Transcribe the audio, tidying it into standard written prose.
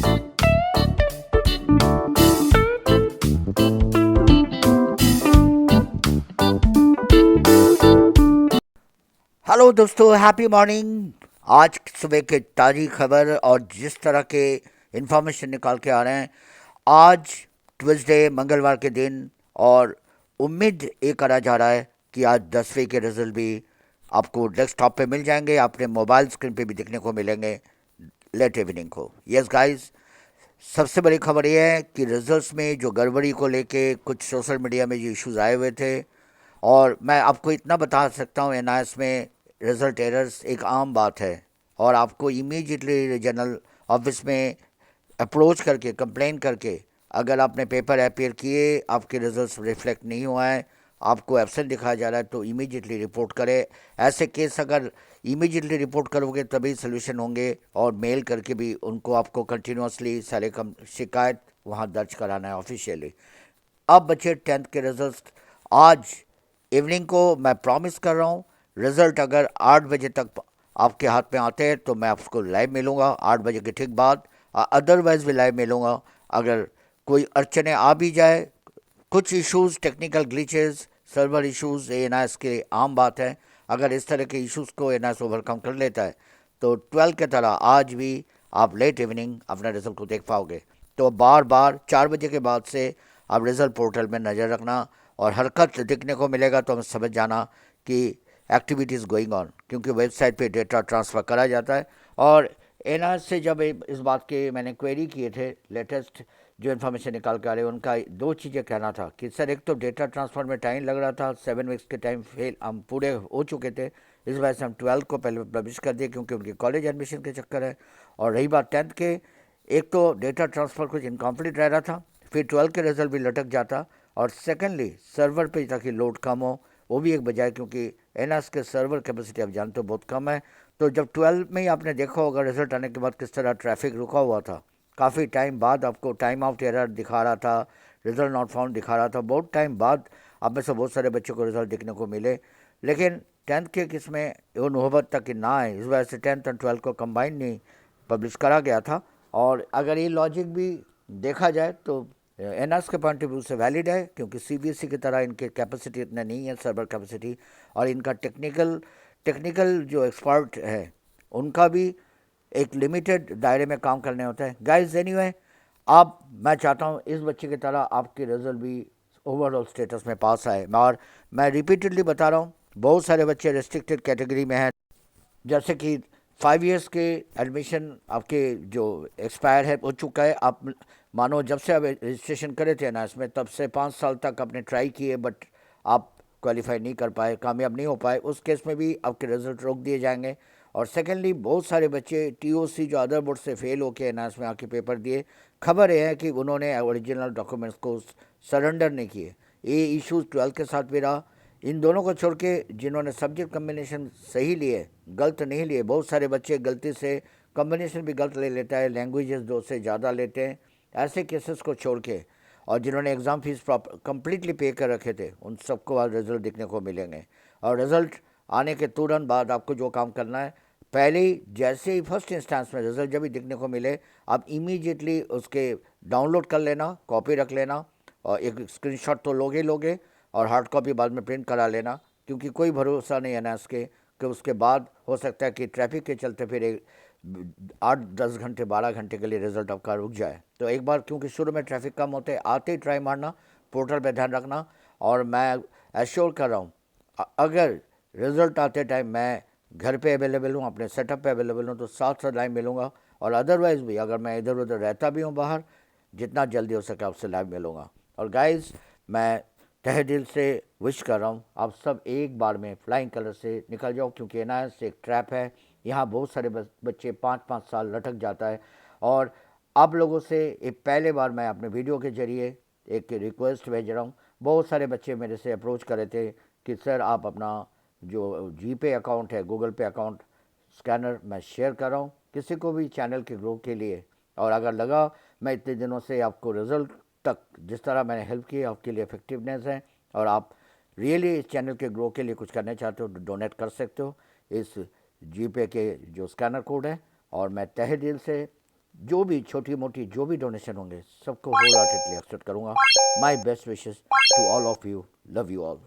Hello दोस्तों, happy morning. आज सुबह के ताज़ी खबर और जिस तरह के इंफॉर्मेशन निकाल के आ रहे हैं आज ट्यूसडे मंगलवार के दिन, और उम्मीद ये करा जा रहा है कि आज 10वीं के रिजल्ट भी आपको डेस्कटॉप पे मिल जाएंगे, अपने मोबाइल स्क्रीन पे भी देखने को मिलेंगे लेट इवनिंग को। यस गाइस, सबसे बड़ी खबर यह है कि रिजल्ट्स में जो गड़बड़ी को लेके कुछ सोशल मीडिया में जो इश्यूज आए हुए थे, और मैं आपको इतना बता सकता हूँ एनआईएस में रिजल्ट एरर्स एक आम बात है, और आपको इमीडिएटली रीजनल ऑफिस में अप्रोच करके कंप्लेन करके, अगर आपने पेपर अपीयर किए, आपके रिजल्ट्स रिफ्लेक्ट नहीं हुआ है, आपको एब्सेंट दिखाया जा रहा है, तो इमीडिएटली रिपोर्ट करें। ऐसे केस अगर इमीडिएटली रिपोर्ट करोगे तभी सोल्यूशन होंगे, और मेल करके भी उनको आपको कंटिन्यूसली सारे शिकायत वहाँ दर्ज कराना है ऑफिशियली। अब बचे 10th के रिजल्ट। आज इवनिंग को मैं प्रॉमिस कर रहा हूँ, रिजल्ट अगर 8 बजे तक आपके हाथ में आते हैं तो मैं आपको लाइव मिलूँगा 8 बजे के ठीक बाद, अदरवाइज़ भी लाइव मिलूँगा। अगर कोई अड़चने आ भी जाए, कुछ issues, technical glitches, server issues, ये एनआईएस के आम बात है। अगर इस तरह के इश्यूज को एनआईएस ओवरकम कर लेता है तो 12 की तरह आज भी आप लेट इवनिंग अपना रिजल्ट को देख पाओगे। तो बार बार 4 बजे के बाद से आप रिजल्ट पोर्टल में नज़र रखना, और हरकत दिखने को मिलेगा तो हम समझ जाना कि एक्टिविटीज़ गोइंग ऑन, क्योंकि वेबसाइट पे डेटा ट्रांसफ़र करा जाता है। और एनआईएस से जब इस बात के मैंने क्वेरी किए थे, लेटेस्ट जो इन्फॉर्मेशन निकाल के आ रहे, उनका दो चीज़ें कहना था कि सर, एक तो डेटा ट्रांसफ़र में टाइम लग रहा था, 7 वीक्स के टाइम फेल हम पूरे हो चुके थे, इस वजह से हम 12 को पहले पब्लिश कर दिए क्योंकि उनके कॉलेज एडमिशन के चक्कर है। और रही बात 10th के, एक तो डेटा ट्रांसफ़र कुछ इनकम्प्लीट रह रहा था, फिर 12 के रिजल्ट भी लटक जाता, और सेकेंडली सर्वर पे ताकि लोड कम हो, वो भी एक वजह है, क्योंकि एनएस के सर्वर कैपेसिटी आप जानते हो बहुत कम है। तो जब 12 में ही आपने देखा होगा रिजल्ट आने के बाद किस तरह ट्रैफिक रुका हुआ था, काफ़ी टाइम बाद आपको टाइम आउट एरर दिखा रहा था, रिजल्ट नॉट फाउंड दिखा रहा था, बहुत टाइम बाद आप में से बहुत सारे बच्चों को रिजल्ट देखने को मिले। लेकिन 10th के किस में वो नौबत तक कि ना आए, इस वजह से 10th और 12 को कंबाइन नहीं पब्लिश करा गया था। और अगर ये लॉजिक भी देखा जाए तो एनआरएस के पॉइंट ऑफ व्यू से वैलिड है, क्योंकि सीबीएसई की तरह इनके कैपेसिटी इतना नहीं है, सर्वर कैपेसिटी, और इनका टेक्निकल जो एक्सपर्ट है उनका भी एक लिमिटेड दायरे में काम करने होता है। गाइस एनीवे, अब मैं चाहता हूँ इस बच्चे की तरह आपके रिजल्ट भी ओवरऑल स्टेटस में पास आए। और मैं रिपीटेडली बता रहा हूँ, बहुत सारे बच्चे रेस्ट्रिक्टेड कैटेगरी में हैं, जैसे कि 5 इयर्स के एडमिशन आपके जो एक्सपायर है हो चुका है। आप मानो जब से आप रजिस्ट्रेशन करे थे ना इसमें, तब से 5 साल तक आपने ट्राई किए, बट आप क्वालिफाई नहीं कर पाए, कामयाब नहीं हो पाए, उस केस में भी आपके रिजल्ट रोक दिए जाएंगे। और सेकेंडली, बहुत सारे बच्चे टीओसी जो अदर बोर्ड से फेल होकर एनआईएस में आके पेपर दिए, खबर यह है कि उन्होंने ओरिजिनल डॉक्यूमेंट्स को सरेंडर नहीं किए। ये इश्यूज 12 के साथ भी रहा। इन दोनों को छोड़ के जिन्होंने सब्जेक्ट कम्बिनेशन सही लिए, गलत नहीं लिए, बहुत सारे बच्चे गलती से कम्बिनेशन भी गलत ले लेता है, लैंग्वेजेस 2 से ज़्यादा लेते हैं, ऐसे केसेस को छोड़ के, और जिन्होंने एग्ज़ाम फीस कम्प्लीटली पे कर रखे थे, उन सबको आज रिजल्ट देखने को मिलेंगे। और रिज़ल्ट आने के तुरंत बाद आपको जो काम करना है, पहले ही जैसे ही फर्स्ट इंस्टेंस में रिजल्ट जब भी देखने को मिले, आप इमीडिएटली उसके डाउनलोड कर लेना, कॉपी रख लेना, और एक स्क्रीनशॉट तो लोगे लोगे, और हार्ड कॉपी बाद में प्रिंट करा लेना, क्योंकि कोई भरोसा नहीं है ना इसके कि उसके बाद हो सकता है कि ट्रैफिक के चलते फिर 8-10 घंटे 12 घंटे के लिए रिजल्ट आपका रुक जाए। तो एक बार, क्योंकि शुरू में ट्रैफिक कम होते, आते ही ट्राई मारना, पोर्टल पे ध्यान रखना। और मैं एश्योर कर रहा हूँ, अगर रिजल्ट आते टाइम मैं घर पे अवेलेबल हूँ, अपने सेटअप पे अवेलेबल हूँ, तो साथ साथ लाइव मिलूँगा। और अदरवाइज़ भी अगर मैं इधर उधर रहता भी हूँ बाहर, जितना जल्दी हो सके आपसे लाइव मिलूँगा। और गाइज़, मैं तहे दिल से विश कर रहा हूँ आप सब एक बार में फ्लाइंग कलर से निकल जाओ, क्योंकि एनआईएस एक ट्रैप है। यहाँ बहुत सारे बच्चे 5-5 साल लटक जाता है। और आप लोगों से एक पहले बार मैं अपने वीडियो के जरिए एक रिक्वेस्ट भेज रहा हूँ। बहुत सारे बच्चे मेरे से अप्रोच कर रहे थे कि सर, आप अपना जो जीपे अकाउंट है, गूगल पे अकाउंट, स्कैनर मैं शेयर कर रहा हूँ किसी को भी चैनल के ग्रो के लिए। और अगर लगा मैं इतने दिनों से आपको रिजल्ट तक जिस तरह मैंने हेल्प की, आपके लिए इफेक्टिवनेस है, और आप रियली इस चैनल के ग्रो के लिए कुछ करना चाहते हो, तो डोनेट कर सकते हो इस जीपे के जो स्कैनर कोड है। और मैं तहे दिल से जो भी छोटी मोटी जो भी डोनेशन होंगे सबको होल हार्टेडली एक्सेप्ट करूँगा. My best wishes to all of you. Love you all.